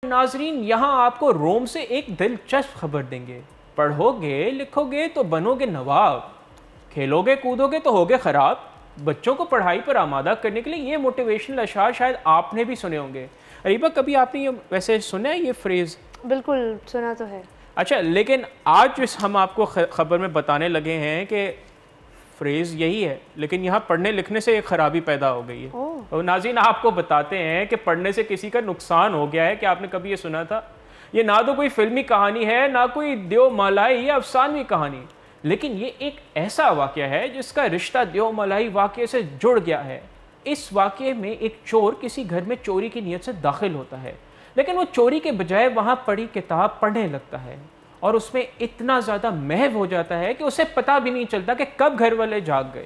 नाजरीन यहाँ आपको रोम से एक दिलचस्प खबर देंगे। पढ़ोगे लिखोगे तो बनोगे नवाब, खेलोगे कूदोगे तो होगे ख़राब। बच्चों को पढ़ाई पर आमादा करने के लिए ये मोटिवेशनल अशार शायद आपने भी सुने होंगे। अरीबा, कभी आपने ये वैसे सुना है ये फ्रेज़? बिल्कुल सुना तो है। अच्छा, लेकिन आज हम आपको ख़बर में बताने लगे हैं कि फ्रेज़ यही है, लेकिन यहाँ पढ़ने लिखने से एक ख़राबी पैदा हो गई है। और नाज़रीन, आपको बताते हैं कि पढ़ने से किसी का नुकसान हो गया है। कि आपने कभी ये सुना था? ये ना तो कोई फिल्मी कहानी है, ना कोई देवमलाई या अफसानवी कहानी, लेकिन ये एक ऐसा वाक़या है जिसका रिश्ता देवमलाई वाक़ये से जुड़ गया है। इस वाक़ये में एक चोर किसी घर में चोरी की नीयत से दाखिल होता है, लेकिन वो चोरी के बजाय वहाँ पढ़ी किताब पढ़ने लगता है और उसमें इतना ज़्यादा महव हो जाता है कि उसे पता भी नहीं चलता कि कब घर वाले जाग गए।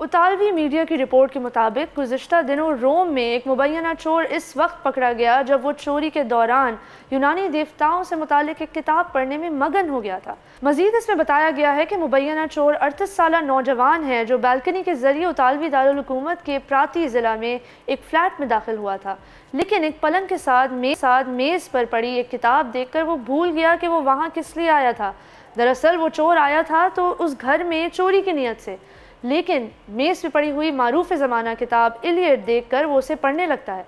इतालवी मीडिया की रिपोर्ट के मुताबिक गुज़िश्ता दिनों रोम में एक मुबैना चोर इस वक्त पकड़ा गया जब वो चोरी के दौरान यूनानी देवताओं से मुतालिक एक किताब पढ़ने में मगन हो गया था। मजीद इसमें बताया गया है कि मुबैना चोर 38 साला नौजवान है जो बालकनी के जरिए इतालवी दारुल हुकूमत के प्राती ज़िला में एक फ्लैट में दाखिल हुआ था, लेकिन एक पलंग के साथ मेज़ पर पड़ी एक किताब देखकर वो भूल गया कि वो वहाँ किस लिए आया था। दरअसल वो चोर आया था तो उस घर में चोरी की नीयत से, लेकिन मेज़ पे पड़ी हुई मारूफ ज़माना किताब इलियड देखकर वो उसे पढ़ने लगता है।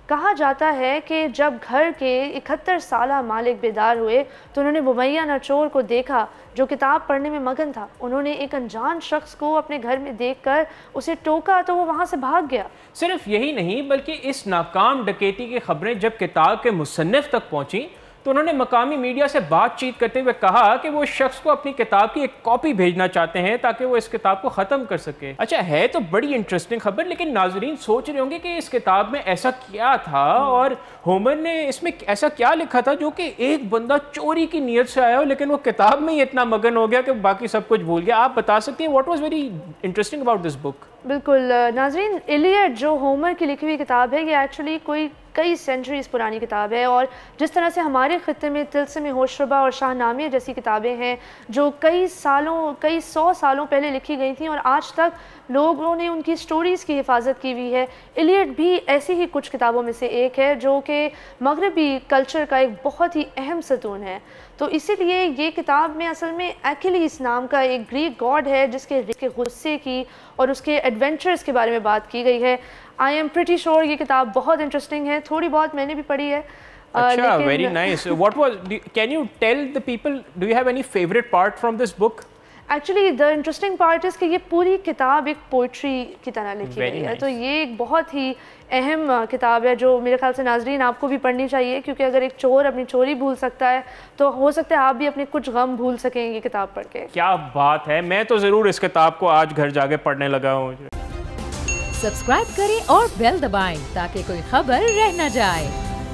कहा जाता है कि जब घर के 71 साला मालिक बेदार हुए तो उन्होंने मुबैना चोर को देखा जो किताब पढ़ने में मगन था। उन्होंने एक अनजान शख्स को अपने घर में देखकर उसे टोका तो वो वहाँ से भाग गया। सिर्फ यही नहीं, बल्कि इस नाकाम डकैती की खबरें जब किताब के मुसन्निफ तक पहुँची तो उन्होंने मकामी मीडिया से बातचीत करते हुए कहा कि वो शख्स को अपनी किताब की एक कॉपी भेजना चाहते हैं ताकि वो इस किताब को ख़त्म कर सके। अच्छा, है तो बड़ी इंटरेस्टिंग खबर, लेकिन नाजरीन सोच रहे होंगे कि इस किताब में ऐसा क्या था और होमर ने इसमें ऐसा क्या लिखा था जो कि एक बंदा चोरी की नीयत से आया हो लेकिन वो किताब में ही इतना मगन हो गया कि बाकी सब कुछ भूल गया। आप बता सकते हैं what was very interesting about this book? बिल्कुल नाजरीन, इलियड जो होमर की लिखी हुई किताब है ये एक्चुअली कई सेंचुरीज़ पुरानी किताब है, और जिस तरह से हमारे ख़ित्ते में तिलस्म होशरुबा और शाहनामे जैसी किताबें हैं जो कई सौ सालों पहले लिखी गई थी और आज तक लोगों ने उनकी स्टोरीज़ की हिफाजत की हुई है, इलियड भी ऐसी ही कुछ किताबों में से एक है जो कि मगरबी कल्चर का एक बहुत ही अहम सतून है। तो इसीलिए ये किताब में असल में एक्किलीस नाम का एक ग्रीक गॉड है जिसके गुस्से की और उसके एडवेंचर्स के बारे में बात की गई है। आई एम प्रिटी श्योर ये किताब बहुत इंटरेस्टिंग है, थोड़ी बहुत मैंने भी पढ़ी है। अच्छा, very nice. What was, can you tell the people, do you have any favourite part from this book? Actually the interesting part is कि ये पूरी किताब एक पोइट्री की तरह लिखी गई है। तो ये एक बहुत ही अहम किताब है जो मेरे ख्याल से नाजरीन आपको भी पढ़नी चाहिए, क्योंकि अगर एक चोर अपनी चोरी भूल सकता है तो हो सकता है आप भी अपने कुछ गम भूल सकेंगे ये किताब पढ़ के। क्या बात है, मैं तो ज़रूर इस किताब को आज घर जाके पढ़ने लगा हूँ। सब्सक्राइब करें और बेल दबाएं ताकि कोई खबर रह न जाए।